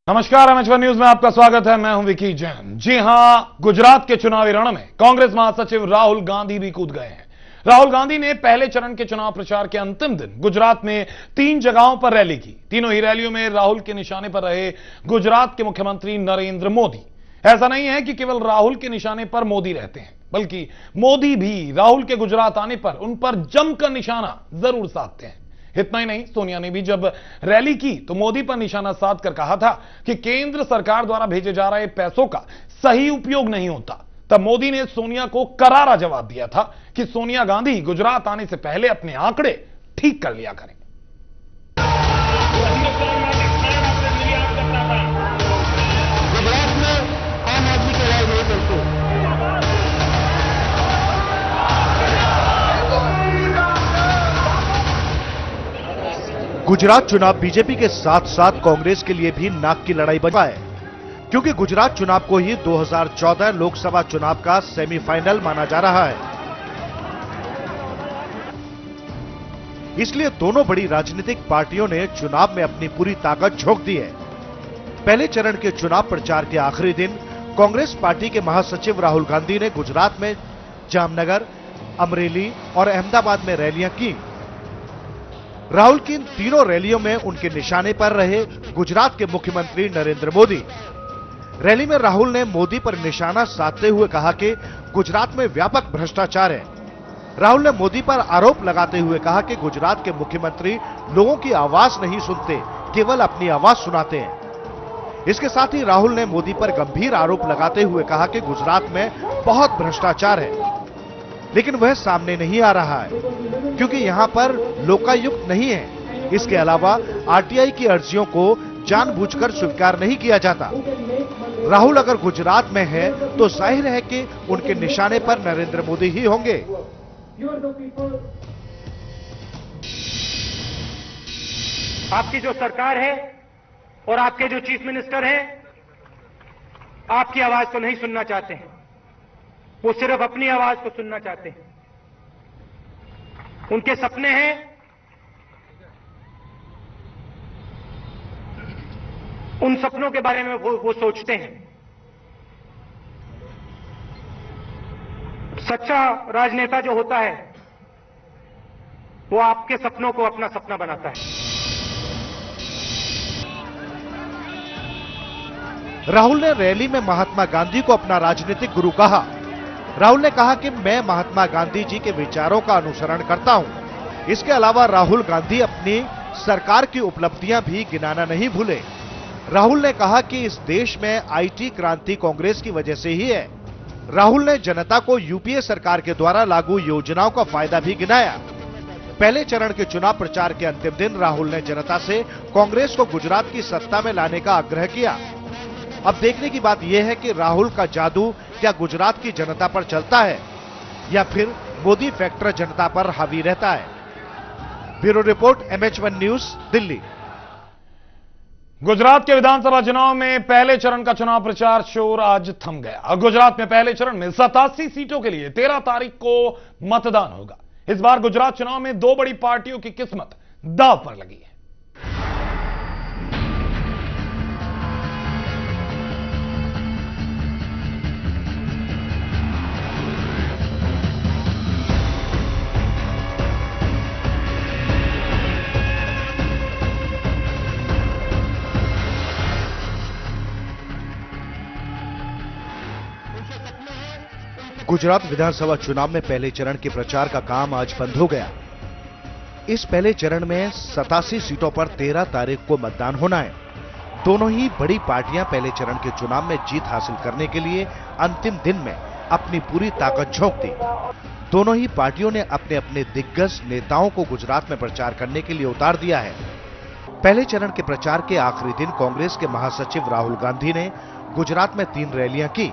नमस्कार, एमएच1 न्यूज में आपका स्वागत है। मैं हूं विकी जैन। जी हां, गुजरात के चुनावी रण में कांग्रेस महासचिव राहुल गांधी भी कूद गए हैं। राहुल गांधी ने पहले चरण के चुनाव प्रचार के अंतिम दिन गुजरात में 3 जगहों पर रैली की। तीनों ही रैलियों में राहुल के निशाने पर रहे गुजरात के मुख्यमंत्री नरेंद्र मोदी। ऐसा नहीं है कि केवल राहुल के निशाने पर मोदी रहते हैं, बल्कि मोदी भी राहुल के गुजरात आने पर उन पर जमकर निशाना जरूर साधते हैं। इतना ही नहीं, सोनिया ने भी जब रैली की तो मोदी पर निशाना साध कर कहा था कि केंद्र सरकार द्वारा भेजे जा रहे पैसों का सही उपयोग नहीं होता। तब मोदी ने सोनिया को करारा जवाब दिया था कि सोनिया गांधी गुजरात आने से पहले अपने आंकड़े ठीक कर लिया करें। गुजरात में आम आदमी की आवाज नहीं चलती। गुजरात चुनाव बीजेपी के साथ साथ कांग्रेस के लिए भी नाक की लड़ाई बन है, क्योंकि गुजरात चुनाव को ही 2014 लोकसभा चुनाव का सेमीफाइनल माना जा रहा है। इसलिए दोनों बड़ी राजनीतिक पार्टियों ने चुनाव में अपनी पूरी ताकत झोंक दी है। पहले चरण के चुनाव प्रचार के आखिरी दिन कांग्रेस पार्टी के महासचिव राहुल गांधी ने गुजरात में जामनगर, अमरेली और अहमदाबाद में रैलियां की। राहुल की इन तीनों रैलियों में उनके निशाने पर रहे गुजरात के मुख्यमंत्री नरेंद्र मोदी। रैली में राहुल ने मोदी पर निशाना साधते हुए कहा कि गुजरात में व्यापक भ्रष्टाचार है। राहुल ने मोदी पर आरोप लगाते हुए कहा कि गुजरात के मुख्यमंत्री लोगों की आवाज नहीं सुनते, केवल अपनी आवाज सुनाते हैं। इसके साथ ही राहुल ने मोदी पर गंभीर आरोप लगाते हुए कहा कि गुजरात में बहुत भ्रष्टाचार है, लेकिन वह सामने नहीं आ रहा है क्योंकि यहां पर लोकायुक्त नहीं है। इसके अलावा आरटीआई की अर्जियों को जानबूझकर स्वीकार नहीं किया जाता। राहुल अगर गुजरात में है तो जाहिर है कि उनके निशाने पर नरेंद्र मोदी ही होंगे। आपकी जो सरकार है और आपके जो चीफ मिनिस्टर हैं, आपकी आवाज को नहीं सुनना चाहते हैं, वो सिर्फ अपनी आवाज को सुनना चाहते हैं। उनके सपने हैं उन सपनों के बारे में वो सोचते हैं। सच्चा राजनेता जो होता है वो आपके सपनों को अपना सपना बनाता है। राहुल ने रैली में महात्मा गांधी को अपना राजनीतिक गुरु कहा। राहुल ने कहा कि मैं महात्मा गांधी जी के विचारों का अनुसरण करता हूं। इसके अलावा राहुल गांधी अपनी सरकार की उपलब्धियां भी गिनाना नहीं भूले। राहुल ने कहा कि इस देश में आईटी क्रांति कांग्रेस की वजह से ही है। राहुल ने जनता को यूपीए सरकार के द्वारा लागू योजनाओं का फायदा भी गिनाया। पहले चरण के चुनाव प्रचार के अंतिम दिन राहुल ने जनता से कांग्रेस को गुजरात की सत्ता में लाने का आग्रह किया। अब देखने की बात यह है कि राहुल का जादू क्या गुजरात की जनता पर चलता है या फिर मोदी फैक्टर जनता पर हावी रहता है। Bureau report, MH one news, Delhi. Gujarat के विधानसभा चुनाव में पहले चरण का चुनाव प्रचार शोर आज थम गया। गुजरात में पहले चरण में 87 सीटों के लिए 13 तारीख को मतदान होगा। इस बार गुजरात चुनाव में 2 बड़ी पार्टियों की किस्मत दांव पर लगी है। गुजरात विधानसभा चुनाव में पहले चरण के प्रचार का काम आज बंद हो गया। इस पहले चरण में 87 सीटों पर 13 तारीख को मतदान होना है। दोनों ही बड़ी पार्टियां पहले चरण के चुनाव में जीत हासिल करने के लिए अंतिम दिन में अपनी पूरी ताकत झोंक दी। दोनों ही पार्टियों ने अपने अपने दिग्गज नेताओं को गुजरात में प्रचार करने के लिए उतार दिया है। पहले चरण के प्रचार के आखिरी दिन कांग्रेस के महासचिव राहुल गांधी ने गुजरात में 3 रैलियां की।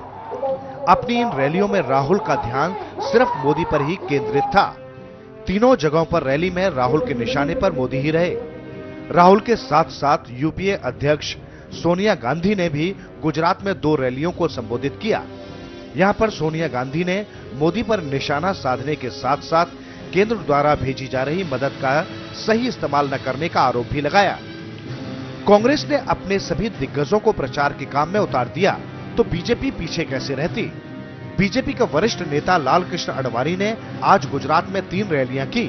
अपनी इन रैलियों में राहुल का ध्यान सिर्फ मोदी पर ही केंद्रित था। तीनों जगहों पर रैली में राहुल के निशाने पर मोदी ही रहे। राहुल के साथ साथ यूपीए अध्यक्ष सोनिया गांधी ने भी गुजरात में 2 रैलियों को संबोधित किया। यहां पर सोनिया गांधी ने मोदी पर निशाना साधने के साथ साथ केंद्र द्वारा भेजी जा रही मदद का सही इस्तेमाल न करने का आरोप भी लगाया। कांग्रेस ने अपने सभी दिग्गजों को प्रचार के काम में उतार दिया तो बीजेपी पीछे कैसे रहती। बीजेपी के वरिष्ठ नेता लाल कृष्ण आडवाणी ने आज गुजरात में 3 रैलियां की।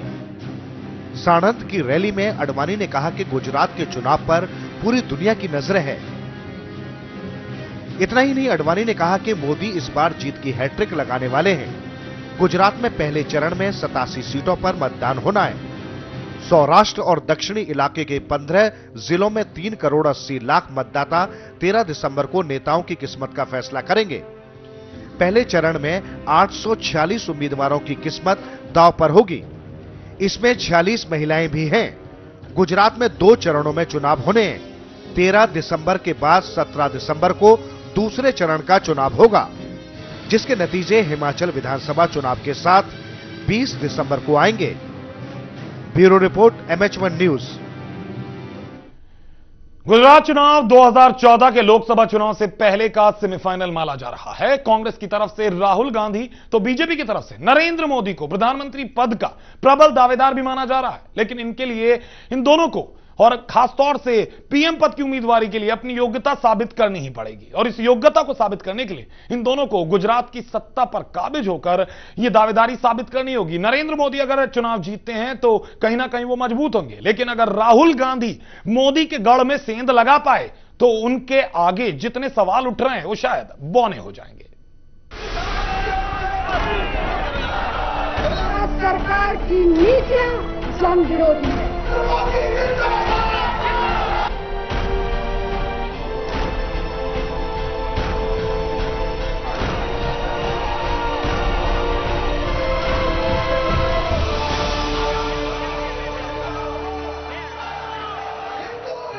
साणंद की रैली में आडवाणी ने कहा कि गुजरात के चुनाव पर पूरी दुनिया की नजरें हैं। इतना ही नहीं, आडवाणी ने कहा कि मोदी इस बार जीत की हैट्रिक लगाने वाले हैं। गुजरात में पहले चरण में 87 सीटों पर मतदान होना है। सौराष्ट्र और दक्षिणी इलाके के 15 जिलों में 3 करोड़ 80 लाख मतदाता 13 दिसंबर को नेताओं की किस्मत का फैसला करेंगे। पहले चरण में 846 उम्मीदवारों की किस्मत दांव पर होगी। इसमें 46 महिलाएं भी हैं। गुजरात में 2 चरणों में चुनाव होने हैं। 13 दिसंबर के बाद 17 दिसंबर को दूसरे चरण का चुनाव होगा, जिसके नतीजे हिमाचल विधानसभा चुनाव के साथ 20 दिसंबर को आएंगे। Bureau report, MH1 news. Gujarat चुनाव 2014 के लोकसभा चुनाव से पहले का सेमीफाइनल माना जा रहा है। कांग्रेस की तरफ से राहुल गांधी तो बीजेपी की तरफ से नरेंद्र मोदी को प्रधानमंत्री पद का प्रबल दावेदार भी माना जा रहा है। लेकिन इनके लिए, इन दोनों को और खासतौर से पीएम पद की उम्मीदवारी के लिए अपनी योग्यता साबित करनी ही पड़ेगी। और इस योग्यता को साबित करने के लिए इन दोनों को गुजरात की सत्ता पर काबिज होकर यह दावेदारी साबित करनी होगी। नरेंद्र मोदी अगर चुनाव जीतते हैं तो कहीं ना कहीं वो मजबूत होंगे, लेकिन अगर राहुल गांधी मोदी के गढ़ में सेंध लगा पाए तो उनके आगे जितने सवाल उठ रहे हैं वो शायद बौने हो जाएंगे। सरकार की नीतियां जन विरोधी है।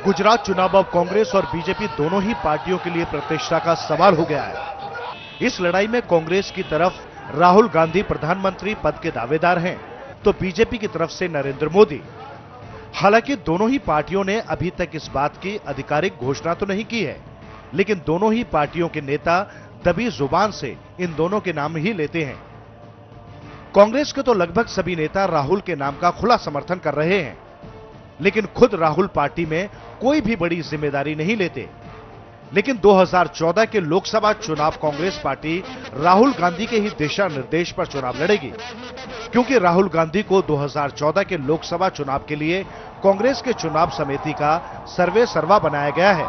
गुजरात चुनाव अब कांग्रेस और बीजेपी दोनों ही पार्टियों के लिए प्रतिष्ठा का सवाल हो गया है। इस लड़ाई में कांग्रेस की तरफ राहुल गांधी प्रधानमंत्री पद के दावेदार हैं, तो बीजेपी की तरफ से नरेंद्र मोदी। हालांकि दोनों ही पार्टियों ने अभी तक इस बात की आधिकारिक घोषणा तो नहीं की है, लेकिन दोनों ही पार्टियों के नेता दबी जुबान से इन दोनों के नाम ही लेते हैं। कांग्रेस के तो लगभग सभी नेता राहुल के नाम का खुला समर्थन कर रहे हैं, लेकिन खुद राहुल पार्टी में कोई भी बड़ी जिम्मेदारी नहीं लेते। लेकिन 2014 के लोकसभा चुनाव कांग्रेस पार्टी राहुल गांधी के ही दिशा निर्देश पर चुनाव लड़ेगी, क्योंकि राहुल गांधी को 2014 के लोकसभा चुनाव के लिए कांग्रेस के चुनाव समिति का सर्वे सर्वा बनाया गया है।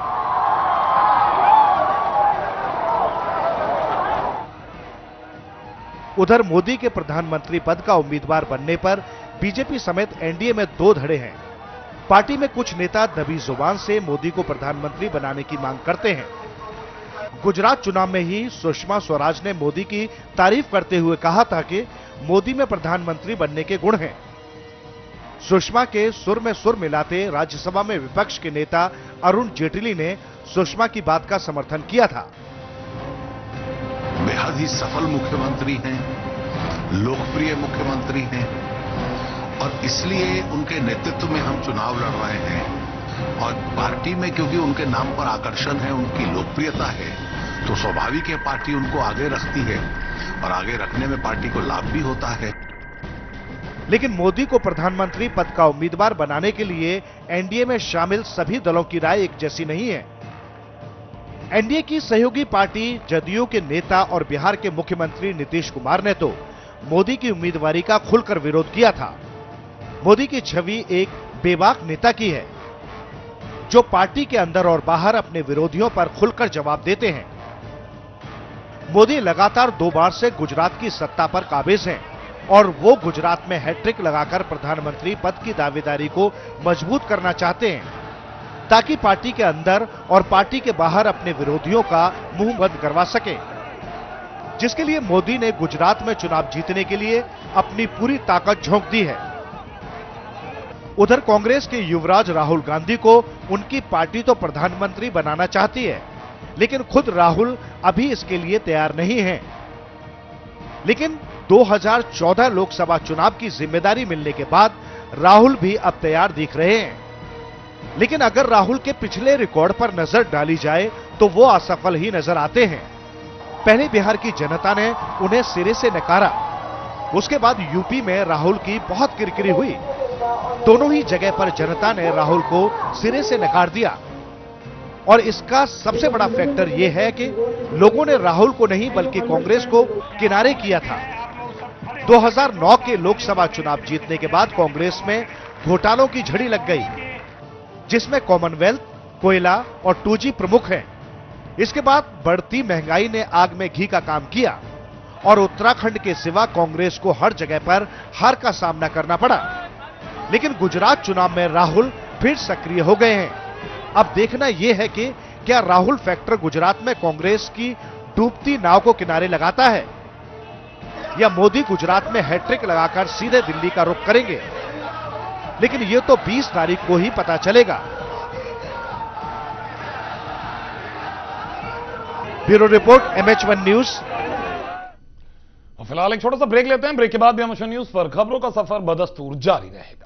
उधर मोदी के प्रधानमंत्री पद का उम्मीदवार बनने पर बीजेपी समेत एनडीए में 2 धड़े हैं। पार्टी में कुछ नेता दबी जुबान से मोदी को प्रधानमंत्री बनाने की मांग करते हैं। गुजरात चुनाव में ही सुषमा स्वराज ने मोदी की तारीफ करते हुए कहा था कि मोदी में प्रधानमंत्री बनने के गुण हैं। सुषमा के सुर में सुर मिलाते राज्यसभा में विपक्ष के नेता अरुण जेटली ने सुषमा की बात का समर्थन किया था। बेहद ही सफल मुख्यमंत्री हैं, लोकप्रिय मुख्यमंत्री हैं और इसलिए उनके नेतृत्व में हम चुनाव लड़ रहे हैं। और पार्टी में क्योंकि उनके नाम पर आकर्षण है, उनकी लोकप्रियता है, तो स्वाभाविक है पार्टी उनको आगे रखती है और आगे रखने में पार्टी को लाभ भी होता है। लेकिन मोदी को प्रधानमंत्री पद का उम्मीदवार बनाने के लिए एनडीए में शामिल सभी दलों की राय एक जैसी नहीं है। एनडीए की सहयोगी पार्टी जदयू के नेता और बिहार के मुख्यमंत्री नीतीश कुमार ने तो मोदी की उम्मीदवारी का खुलकर विरोध किया था। मोदी की छवि एक बेबाक नेता की है, जो पार्टी के अंदर और बाहर अपने विरोधियों पर खुलकर जवाब देते हैं। मोदी लगातार 2 बार से गुजरात की सत्ता पर काबिज हैं और वो गुजरात में हैट्रिक लगाकर प्रधानमंत्री पद की दावेदारी को मजबूत करना चाहते हैं, ताकि पार्टी के अंदर और पार्टी के बाहर अपने विरोधियों का मुंह बंद करवा सके, जिसके लिए मोदी ने गुजरात में चुनाव जीतने के लिए अपनी पूरी ताकत झोंक दी है। उधर कांग्रेस के युवराज राहुल गांधी को उनकी पार्टी तो प्रधानमंत्री बनाना चाहती है, लेकिन खुद राहुल अभी इसके लिए तैयार नहीं हैं। लेकिन 2014 लोकसभा चुनाव की जिम्मेदारी मिलने के बाद राहुल भी अब तैयार दिख रहे हैं। लेकिन अगर राहुल के पिछले रिकॉर्ड पर नजर डाली जाए तो वो असफल ही नजर आते हैं। पहले बिहार की जनता ने उन्हें सिरे से नकारा, उसके बाद यूपी में राहुल की बहुत किरकिरी हुई। दोनों ही जगह पर जनता ने राहुल को सिरे से नकार दिया। और इसका सबसे बड़ा फैक्टर यह है कि लोगों ने राहुल को नहीं बल्कि कांग्रेस को किनारे किया था। 2009 के लोकसभा चुनाव जीतने के बाद कांग्रेस में घोटालों की झड़ी लग गई, जिसमें कॉमनवेल्थ, कोयला और 2G प्रमुख हैं। इसके बाद बढ़ती महंगाई ने आग में घी का काम किया और उत्तराखंड के सिवा कांग्रेस को हर जगह पर हार का सामना करना पड़ा। लेकिन गुजरात चुनाव में राहुल फिर सक्रिय हो गए हैं। अब देखना यह है कि क्या राहुल फैक्टर गुजरात में कांग्रेस की डूबती नाव को किनारे लगाता है या मोदी गुजरात में हैट्रिक लगाकर सीधे दिल्ली का रुख करेंगे। लेकिन यह तो 20 तारीख को ही पता चलेगा। Bureau report, MH1 news. फिलहाल एक छोटा सा ब्रेक लेते हैं। ब्रेक के बाद भी MH1 न्यूज पर खबरों का सफर बदस्तूर जारी रहेगा।